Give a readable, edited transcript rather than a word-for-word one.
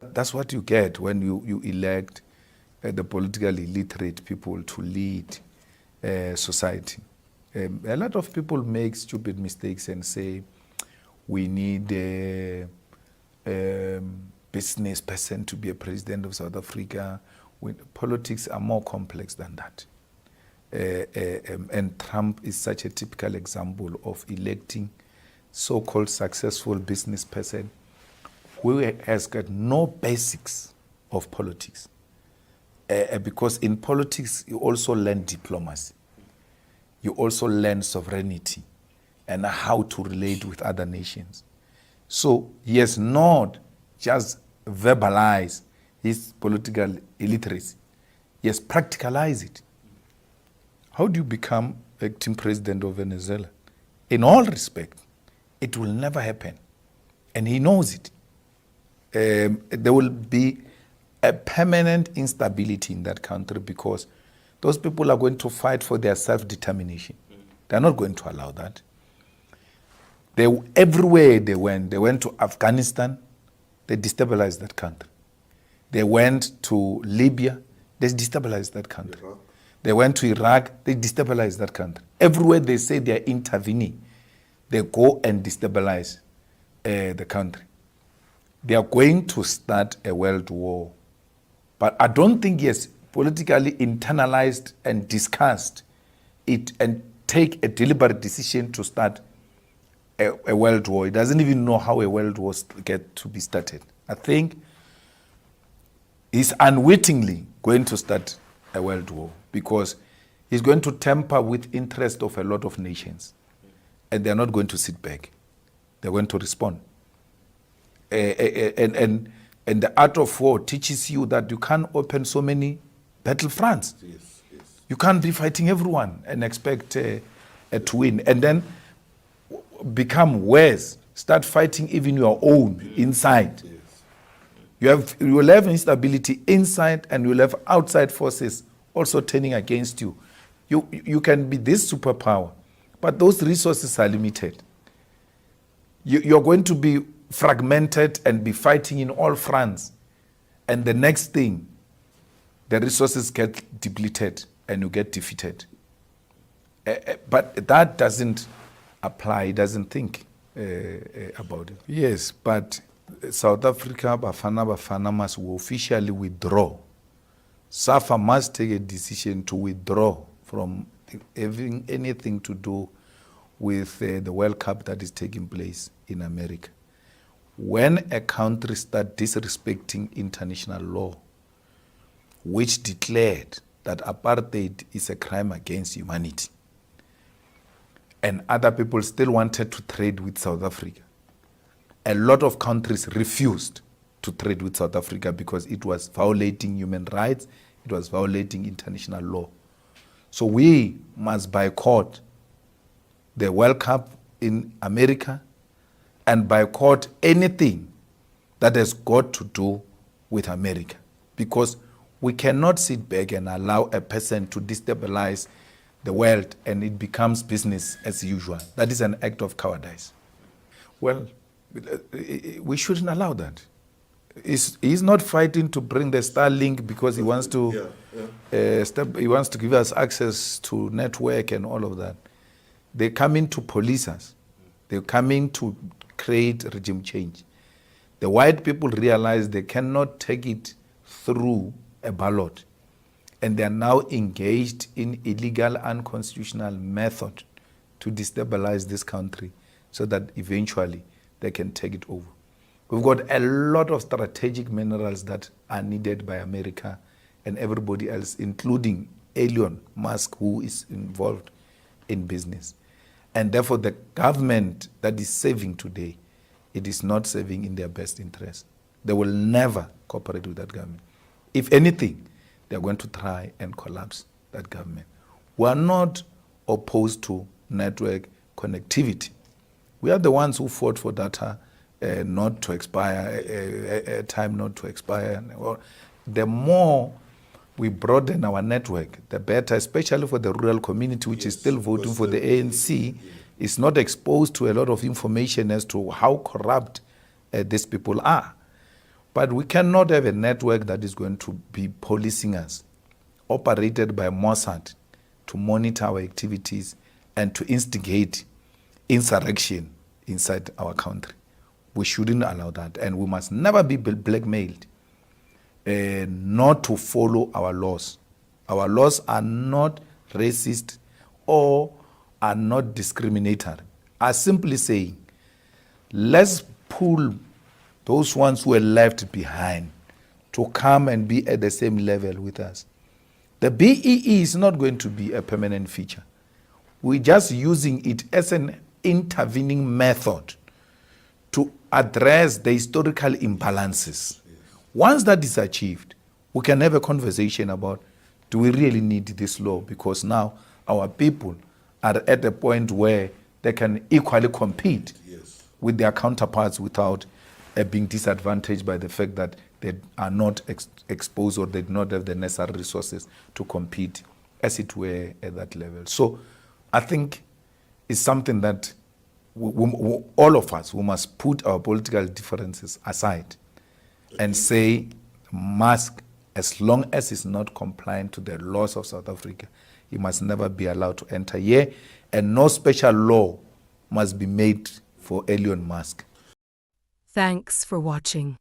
That's what you get when you elect the politically illiterate people to lead society. A lot of people make stupid mistakes and say we need a business person to be a president of South Africa. Politics are more complex than that. And Trump is such a typical example of electing so-called successful business person who has got no basics of politics. Because in politics, you also learn diplomacy. You also learn sovereignty and how to relate with other nations. So he has not just verbalized his political illiteracy. He has practicalized it. How do you become acting president of Venezuela? In all respect, it will never happen. And he knows it. There will be a permanent instability in that country because those people are going to fight for their self-determination. They're not going to allow that. Everywhere they went to Afghanistan, they destabilized that country. They went to Libya, they destabilized that country. They went to Iraq, they destabilized that country. Everywhere they say they are intervening, they go and destabilize the country. They are going to start a world war. But I don't think he has politically internalized and discussed it and take a deliberate decision to start a world war. He doesn't even know how a world war get to be started. I think he's unwittingly going to start a world war because he's going to tamper with interest of a lot of nations. And they're not going to sit back. They're going to respond. And the art of war teaches you that you can't open so many battlefronts. Yes, yes. You can't be fighting everyone and expect to win. And then become worse. Start fighting even your own inside. Yes. You will have instability inside and you will have outside forces also turning against you. You can be this superpower, but those resources are limited. You're going to be fragmented and be fighting in all fronts. And the next thing, the resources get depleted and you get defeated. But that doesn't apply, it doesn't think about it. Yes, but South Africa, Bafana Bafana must officially withdraw. SAFA must take a decision to withdraw from having anything to do with the World Cup that is taking place in America. When a country starts disrespecting international law, which declared that apartheid is a crime against humanity, and other people still wanted to trade with South Africa, a lot of countries refused to trade with South Africa because it was violating human rights, it was violating international law. So we must boycott the World Cup in America and boycott anything that has got to do with America. Because we cannot sit back and allow a person to destabilize the world and it becomes business as usual. That is an act of cowardice. Well, we shouldn't allow that. He's not fighting to bring the Starlink because he wants to he wants to give us access to network and all of that. They're coming to police us. They're coming to create regime change. The white people realize they cannot take it through a ballot. And they are now engaged in illegal, unconstitutional method to destabilize this country so that eventually they can take it over. We've got a lot of strategic minerals that are needed by America and everybody else, including Elon Musk, who is involved in business. And therefore, the government that is saving today, it is not saving in their best interest. They will never cooperate with that government. If anything, they are going to try and collapse that government. We are not opposed to network connectivity. We are the ones who fought for data not to expire, time not to expire. The more we broaden our network, the better, especially for the rural community, which is still voting for the ANC, is not exposed to a lot of information as to how corrupt these people are. But we cannot have a network that is going to be policing us, operated by Mossad to monitor our activities and to instigate insurrection inside our country. We shouldn't allow that, and we must never be blackmailed not to follow our laws. Our laws are not racist or are not discriminatory. Are simply saying, let's pull those ones who are left behind to come and be at the same level with us. The BEE is not going to be a permanent feature. We're just using it as an intervening method to address the historical imbalances. Once that is achieved, we can have a conversation about, do we really need this law? Because now our people are at a point where they can equally compete with their counterparts without being disadvantaged by the fact that they are not exposed or they do not have the necessary resources to compete, as it were, at that level. So I think it's something that all of us, we must put our political differences aside and say, mask, as long as it's not compliant to the laws of South Africa, he must never be allowed to enter here, and no special law must be made for Elon Musk. Thanks for watching.